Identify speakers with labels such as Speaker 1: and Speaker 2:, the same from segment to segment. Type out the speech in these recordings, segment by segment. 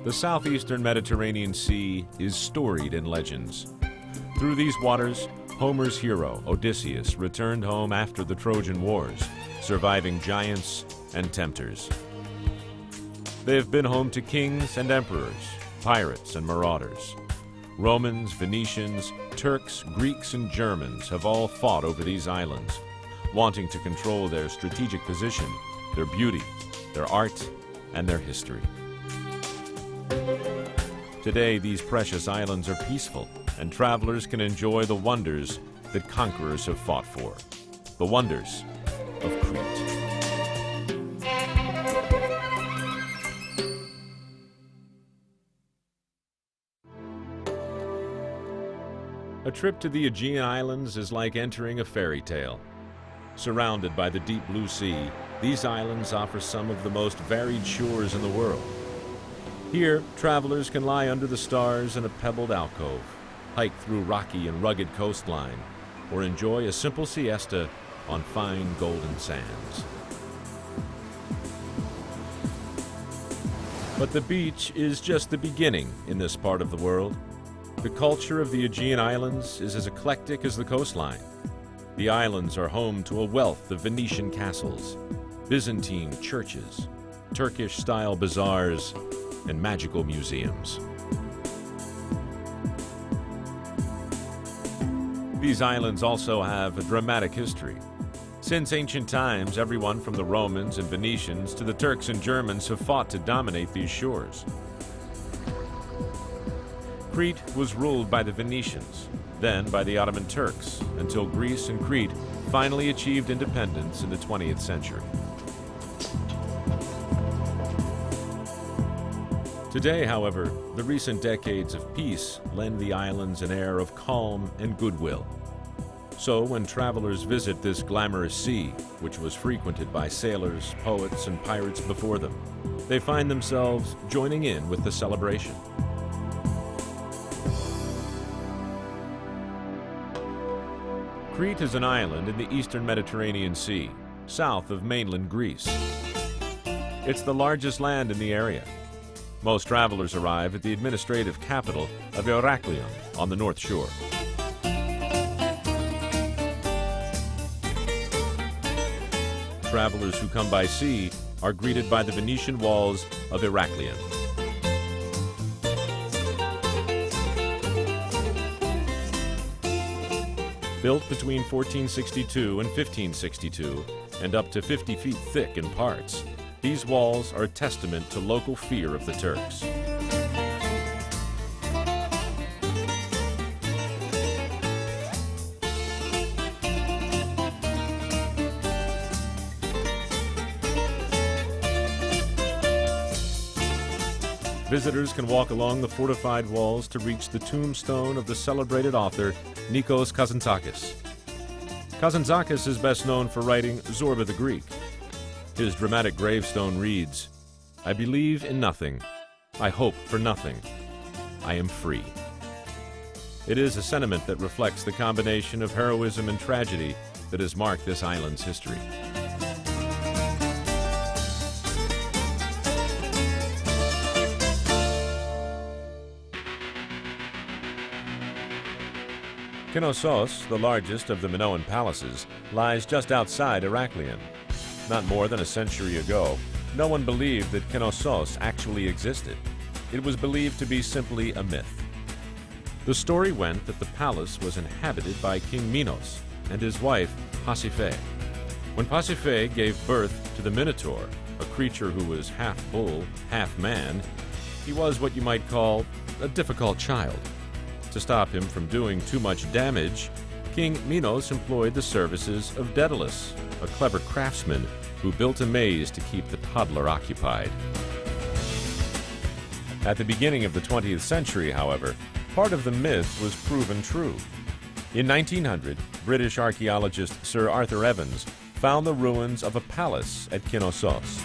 Speaker 1: The southeastern Mediterranean Sea is storied in legends. Through these waters, Homer's hero, Odysseus, returned home after the Trojan Wars, surviving giants and tempters. They have been home to kings and emperors, pirates and marauders. Romans, Venetians, Turks, Greeks, and Germans have all fought over these islands, wanting to control their strategic position, their beauty, their art, and their history. Today, these precious islands are peaceful, and travelers can enjoy the wonders that conquerors have fought for. The wonders of Crete. A trip to the Aegean Islands is like entering a fairy tale. Surrounded by the deep blue sea, these islands offer some of the most varied shores in the world. Here, travelers can lie under the stars in a pebbled alcove, hike through rocky and rugged coastline, or enjoy a simple siesta on fine golden sands. But the beach is just the beginning in this part of the world. The culture of the Aegean Islands is as eclectic as the coastline. The islands are home to a wealth of Venetian castles, Byzantine churches, Turkish-style bazaars, and magical museums. These islands also have a dramatic history. Since ancient times, everyone from the Romans and Venetians to the Turks and Germans have fought to dominate these shores. Crete was ruled by the Venetians, then by the Ottoman Turks, until Greece and Crete finally achieved independence in the 20th century. Today, however, the recent decades of peace lend the islands an air of calm and goodwill. So when travelers visit this glamorous sea, which was frequented by sailors, poets, and pirates before them, they find themselves joining in with the celebration. Crete is an island in the eastern Mediterranean Sea, south of mainland Greece. It's the largest land in the area. Most travelers arrive at the administrative capital of Heraklion on the north shore. Travelers who come by sea are greeted by the Venetian walls of Heraklion. Built between 1462 and 1562, and up to 50 feet thick in parts, these walls are a testament to local fear of the Turks. Visitors can walk along the fortified walls to reach the tombstone of the celebrated author Nikos Kazantzakis. Kazantzakis is best known for writing Zorba the Greek. His dramatic gravestone reads, "I believe in nothing. I hope for nothing. I am free." It is a sentiment that reflects the combination of heroism and tragedy that has marked this island's history. Knossos, the largest of the Minoan palaces, lies just outside Heraklion. Not more than a century ago, no one believed that Knossos actually existed. It was believed to be simply a myth. The story went that the palace was inhabited by King Minos and his wife Pasiphae. When Pasiphae gave birth to the Minotaur, a creature who was half bull, half man, he was what you might call a difficult child. To stop him from doing too much damage, King Minos employed the services of Daedalus, a clever craftsman who built a maze to keep the toddler occupied. At the beginning of the 20th century, however, part of the myth was proven true. In 1900, British archaeologist Sir Arthur Evans found the ruins of a palace at Knossos.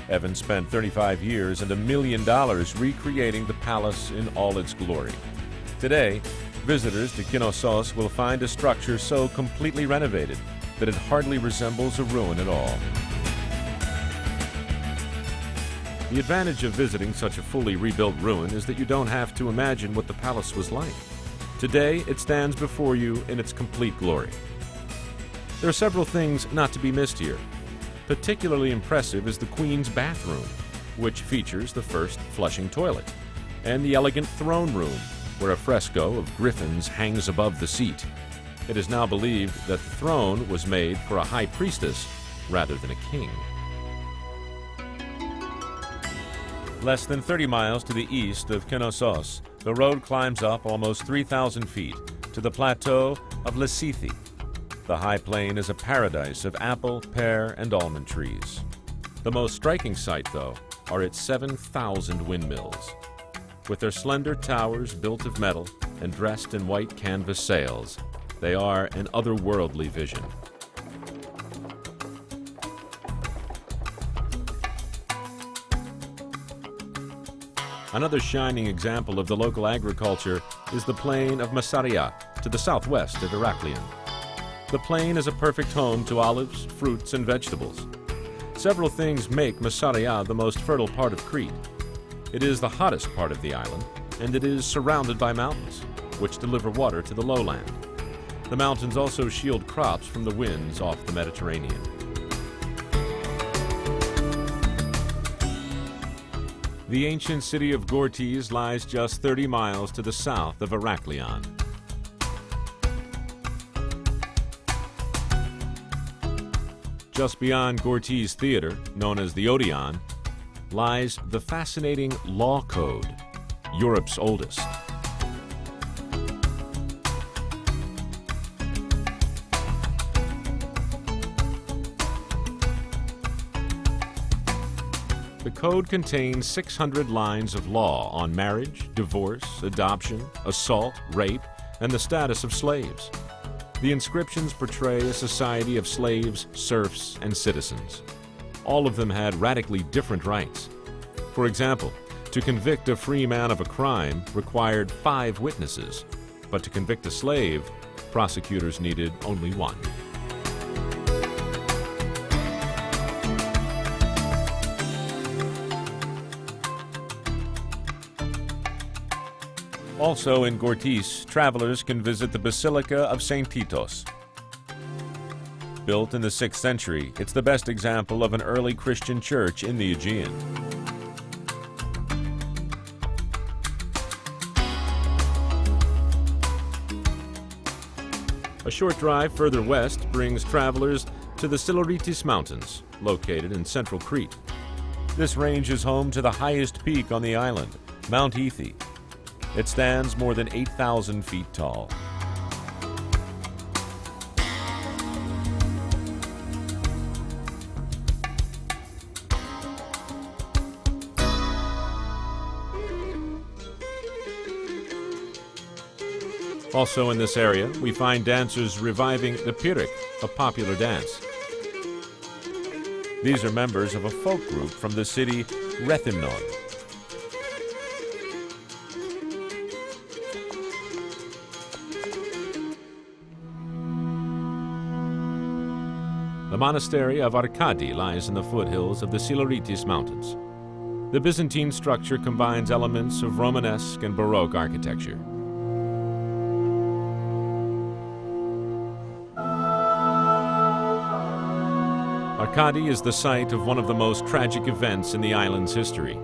Speaker 1: Evans spent 35 years and $1 million recreating the palace in all its glory. Today, visitors to Knossos will find a structure so completely renovated that it hardly resembles a ruin at all. The advantage of visiting such a fully rebuilt ruin is that you don't have to imagine what the palace was like. Today, it stands before you in its complete glory. There are several things not to be missed here. Particularly impressive is the Queen's bathroom, which features the first flushing toilet, and the elegant throne room, where a fresco of griffins hangs above the seat. It is now believed that the throne was made for a high priestess rather than a king. Less than 30 miles to the east of Knossos, the road climbs up almost 3,000 feet to the plateau of Lasithi. The high plain is a paradise of apple, pear, and almond trees. The most striking sight, though, are its 7,000 windmills. With their slender towers built of metal and dressed in white canvas sails, they are an otherworldly vision. Another shining example of the local agriculture is the plain of Massaria to the southwest of Heraklion. The plain is a perfect home to olives, fruits, and vegetables. Several things make Massaria the most fertile part of Crete. It is the hottest part of the island, and it is surrounded by mountains, which deliver water to the lowland. The mountains also shield crops from the winds off the Mediterranean. The ancient city of Gortys lies just 30 miles to the south of Heraklion. Just beyond Gortys Theater, known as the Odeon, lies the fascinating Law Code, Europe's oldest. The code contains 600 lines of law on marriage, divorce, adoption, assault, rape, and the status of slaves. The inscriptions portray a society of slaves, serfs, and citizens. All of them had radically different rights. For example, to convict a free man of a crime required 5 witnesses, but to convict a slave, prosecutors needed only 1. Also in Gortys, travelers can visit the Basilica of St. Titos. Built in the 6th century, it's the best example of an early Christian church in the Aegean. A short drive further west brings travelers to the Siluritis Mountains, located in central Crete. This range is home to the highest peak on the island, Mount Ethi. It stands more than 8,000 feet tall. Also in this area, we find dancers reviving the Pyrrhic, a popular dance. These are members of a folk group from the city Rethymnon. The monastery of Arkadi lies in the foothills of the Siluritis Mountains. The Byzantine structure combines elements of Romanesque and Baroque architecture. Arkadi is the site of one of the most tragic events in the island's history.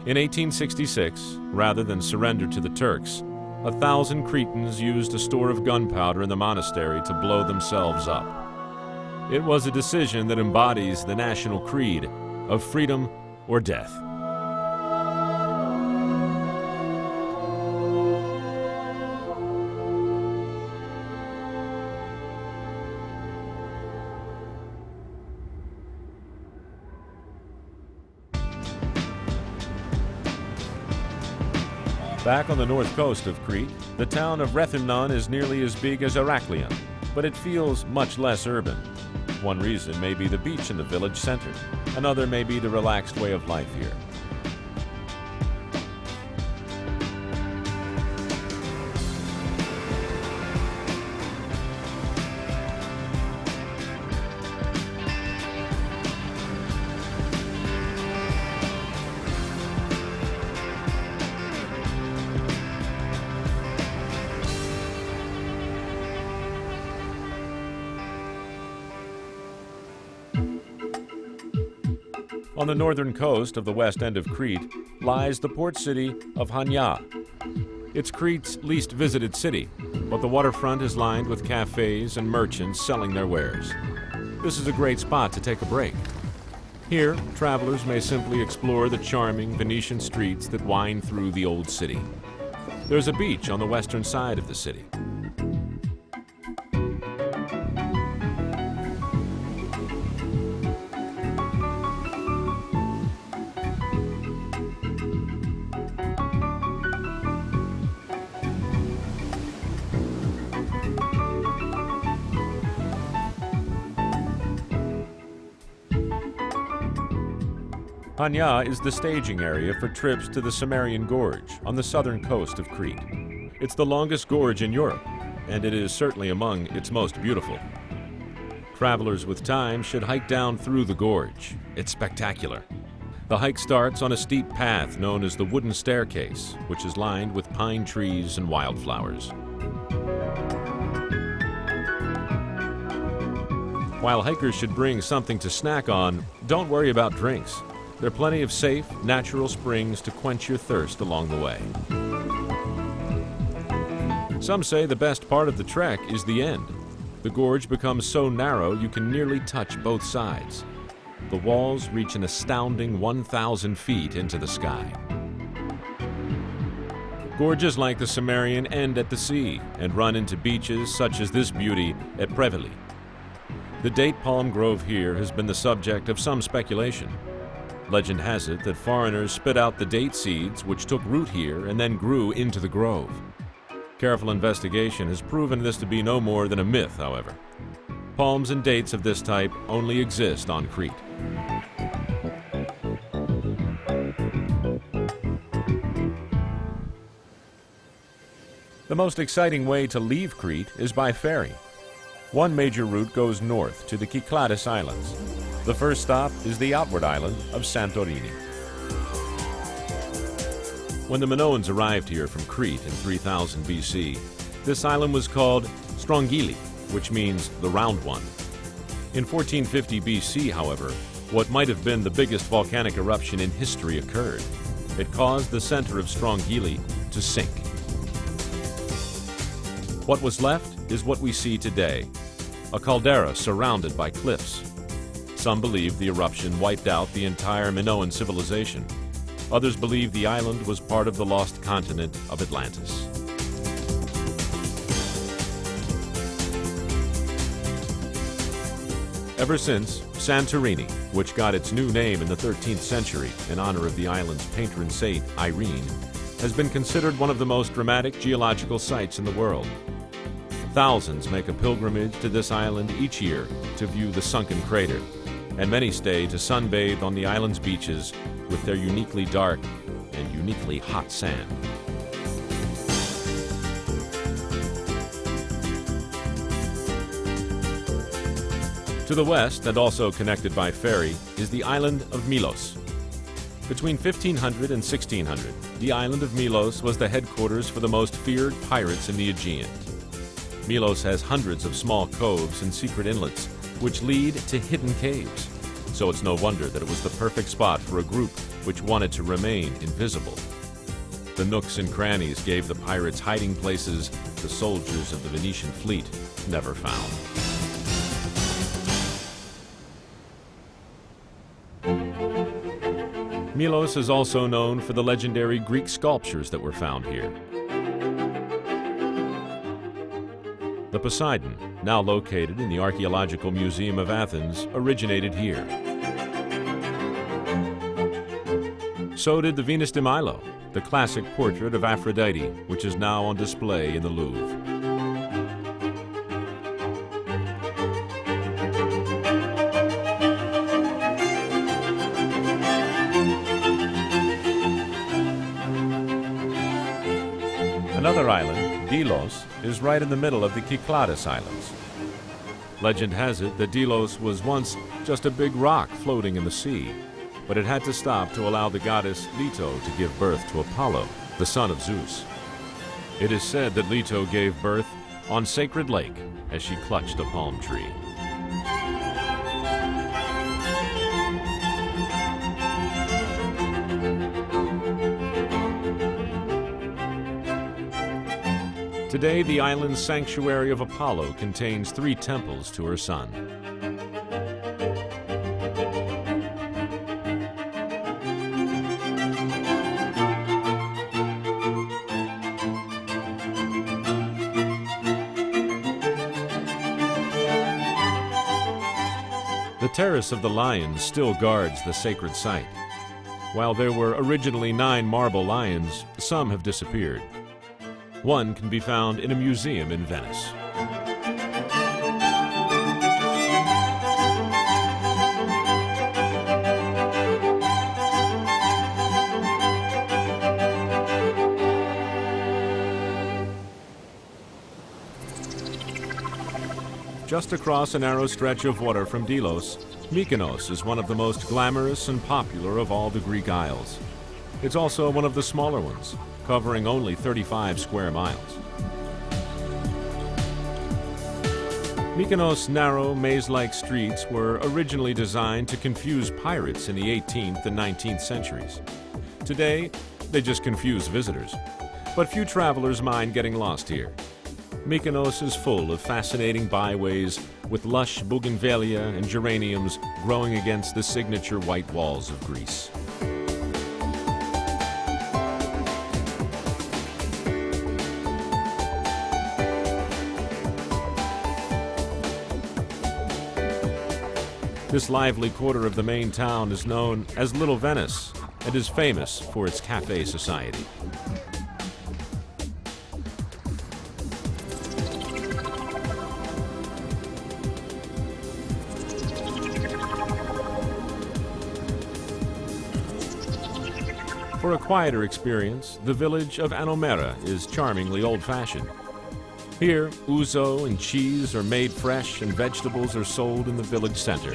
Speaker 1: In 1866, rather than surrender to the Turks, 1,000 Cretans used a store of gunpowder in the monastery to blow themselves up. It was a decision that embodies the national creed of freedom or death. Back on the north coast of Crete, the town of Rethymnon is nearly as big as Heraklion, but it feels much less urban. One reason may be the beach in the village center. Another may be the relaxed way of life here. On the northern coast of the west end of Crete lies the port city of Hania. It's Crete's least visited city, but the waterfront is lined with cafes and merchants selling their wares. This is a great spot to take a break. Here, travelers may simply explore the charming Venetian streets that wind through the old city. There's a beach on the western side of the city. Hania is the staging area for trips to the Cimmerian Gorge on the southern coast of Crete. It's the longest gorge in Europe, and it is certainly among its most beautiful. Travelers with time should hike down through the gorge. It's spectacular. The hike starts on a steep path known as the Wooden Staircase, which is lined with pine trees and wildflowers. While hikers should bring something to snack on, don't worry about drinks. There are plenty of safe, natural springs to quench your thirst along the way. Some say the best part of the trek is the end. The gorge becomes so narrow you can nearly touch both sides. The walls reach an astounding 1,000 feet into the sky. Gorges like the Cimmerian end at the sea and run into beaches such as this beauty at Preveli. The date palm grove here has been the subject of some speculation. Legend has it that foreigners spit out the date seeds which took root here and then grew into the grove. Careful investigation has proven this to be no more than a myth, however. Palms and dates of this type only exist on Crete. The most exciting way to leave Crete is by ferry. One major route goes north to the Cyclades Islands. The first stop is the outward island of Santorini. When the Minoans arrived here from Crete in 3000 BC, this island was called Strongili, which means the round one. In 1450 BC, however, what might have been the biggest volcanic eruption in history occurred. It caused the center of Strongili to sink. What was left is what we see today, a caldera surrounded by cliffs. Some believe the eruption wiped out the entire Minoan civilization. Others believe the island was part of the lost continent of Atlantis. Ever since, Santorini, which got its new name in the 13th century in honor of the island's patron saint, Irene, has been considered one of the most dramatic geological sites in the world. Thousands make a pilgrimage to this island each year to view the sunken crater, and many stay to sunbathe on the island's beaches with their uniquely dark and uniquely hot sand. To the west, and also connected by ferry, is the island of Milos. Between 1500 and 1600, the island of Milos was the headquarters for the most feared pirates in the Aegean. Milos has hundreds of small coves and secret inlets, which lead to hidden caves. So it's no wonder that it was the perfect spot for a group which wanted to remain invisible. The nooks and crannies gave the pirates hiding places the soldiers of the Venetian fleet never found. Milos is also known for the legendary Greek sculptures that were found here. The Poseidon, now located in the Archaeological Museum of Athens, originated here. So did the Venus de Milo, the classic portrait of Aphrodite, which is now on display in the Louvre. Another island, Delos, is right in the middle of the Cyclades Islands. Legend has it that Delos was once just a big rock floating in the sea, but it had to stop to allow the goddess Leto to give birth to Apollo, the son of Zeus. It is said that Leto gave birth on Sacred Lake as she clutched a palm tree. Today, the island's sanctuary of Apollo contains 3 temples to her son. The Terrace of the Lions still guards the sacred site. While there were originally 9 marble lions, some have disappeared. One can be found in a museum in Venice. Just across a narrow stretch of water from Delos, Mykonos is one of the most glamorous and popular of all the Greek isles. It's also one of the smaller ones, covering only 35 square miles. Mykonos' narrow, maze-like streets were originally designed to confuse pirates in the 18th and 19th centuries. Today, they just confuse visitors. But few travelers mind getting lost here. Mykonos is full of fascinating byways with lush bougainvillea and geraniums growing against the signature white walls of Greece. This lively quarter of the main town is known as Little Venice and is famous for its cafe society. For a quieter experience, the village of Anomera is charmingly old-fashioned. Here, ouzo and cheese are made fresh and vegetables are sold in the village center.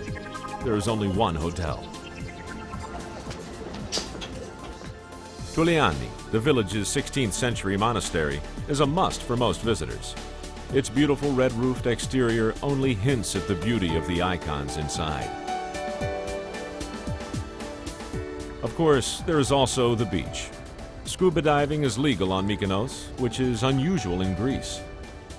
Speaker 1: There is only one hotel. Giuliani, the village's 16th century monastery, is a must for most visitors. Its beautiful red-roofed exterior only hints at the beauty of the icons inside. Of course, there is also the beach. Scuba diving is legal on Mykonos, which is unusual in Greece.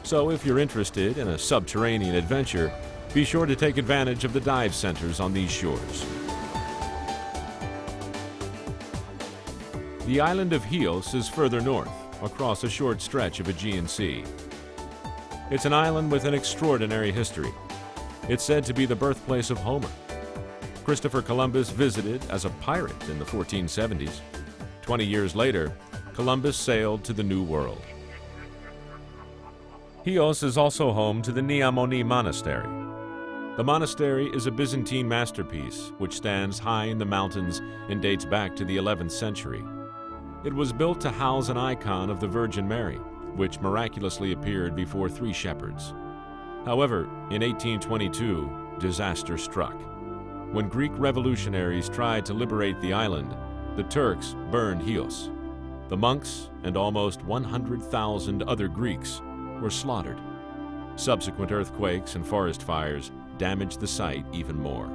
Speaker 1: So if you're interested in a subterranean adventure, be sure to take advantage of the dive centers on these shores. The island of Chios is further north, across a short stretch of Aegean Sea. It's an island with an extraordinary history. It's said to be the birthplace of Homer. Christopher Columbus visited as a pirate in the 1470s. 20 years later, Columbus sailed to the New World. Chios is also home to the Neamoni Monastery. The monastery is a Byzantine masterpiece which stands high in the mountains and dates back to the 11th century. It was built to house an icon of the Virgin Mary, which miraculously appeared before 3 shepherds. However, in 1822, disaster struck. When Greek revolutionaries tried to liberate the island, the Turks burned Chios. The monks and almost 100,000 other Greeks were slaughtered. Subsequent earthquakes and forest fires damaged the site even more.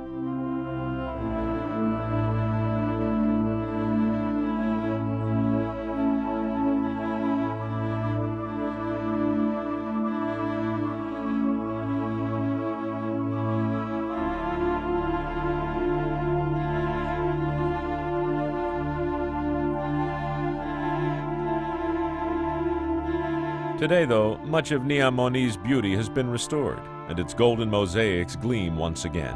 Speaker 1: Today, though, much of Neamoni's beauty has been restored, and its golden mosaics gleam once again.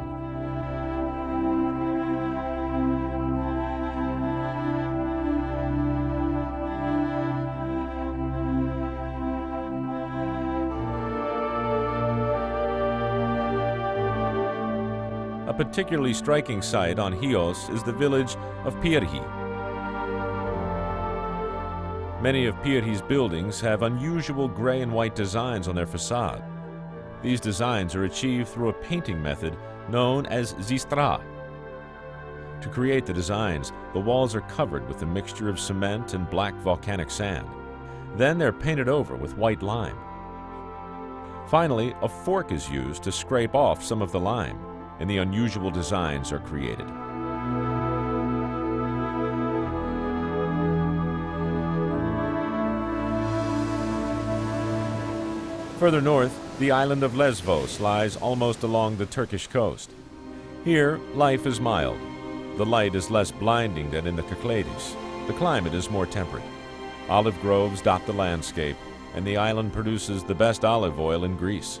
Speaker 1: A particularly striking sight on Chios is the village of Pyrrhi. Many of Pyrrhi's buildings have unusual gray and white designs on their facade. These designs are achieved through a painting method known as zistra. To create the designs, the walls are covered with a mixture of cement and black volcanic sand. Then they're painted over with white lime. Finally, a fork is used to scrape off some of the lime, and the unusual designs are created. Further north, the island of Lesvos lies almost along the Turkish coast. Here, life is mild. The light is less blinding than in the Cyclades. The climate is more temperate. Olive groves dot the landscape, and the island produces the best olive oil in Greece.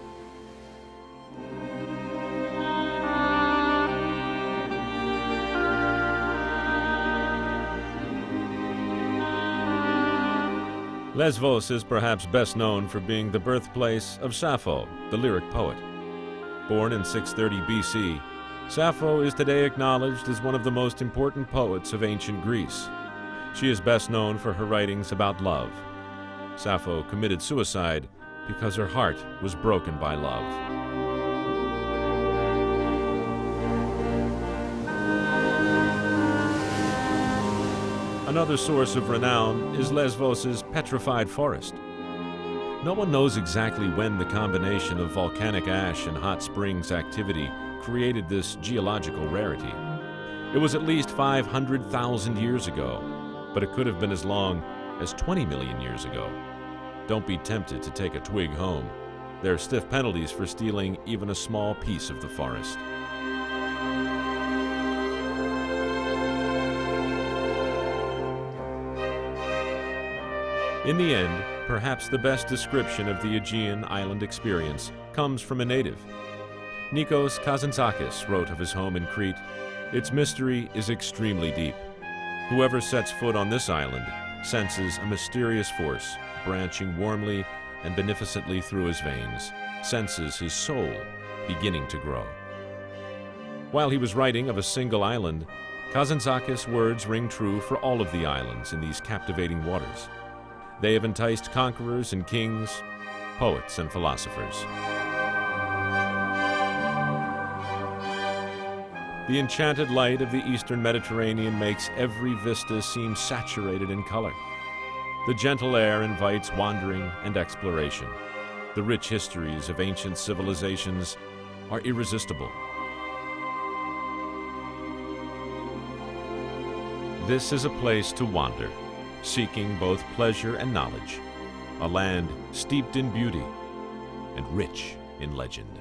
Speaker 1: Lesvos is perhaps best known for being the birthplace of Sappho, the lyric poet. Born in 630 BC, Sappho is today acknowledged as one of the most important poets of ancient Greece. She is best known for her writings about love. Sappho committed suicide because her heart was broken by love. Another source of renown is Lesvos's petrified forest. No one knows exactly when the combination of volcanic ash and hot springs activity created this geological rarity. It was at least 500,000 years ago, but it could have been as long as 20 million years ago. Don't be tempted to take a twig home. There are stiff penalties for stealing even a small piece of the forest. In the end, perhaps the best description of the Aegean island experience comes from a native. Nikos Kazantzakis wrote of his home in Crete, "Its mystery is extremely deep. Whoever sets foot on this island senses a mysterious force branching warmly and beneficently through his veins, senses his soul beginning to grow." While he was writing of a single island, Kazantzakis' words ring true for all of the islands in these captivating waters. They have enticed conquerors and kings, poets and philosophers. The enchanted light of the eastern Mediterranean makes every vista seem saturated in color. The gentle air invites wandering and exploration. The rich histories of ancient civilizations are irresistible. This is a place to wander, seeking both pleasure and knowledge, a land steeped in beauty and rich in legend.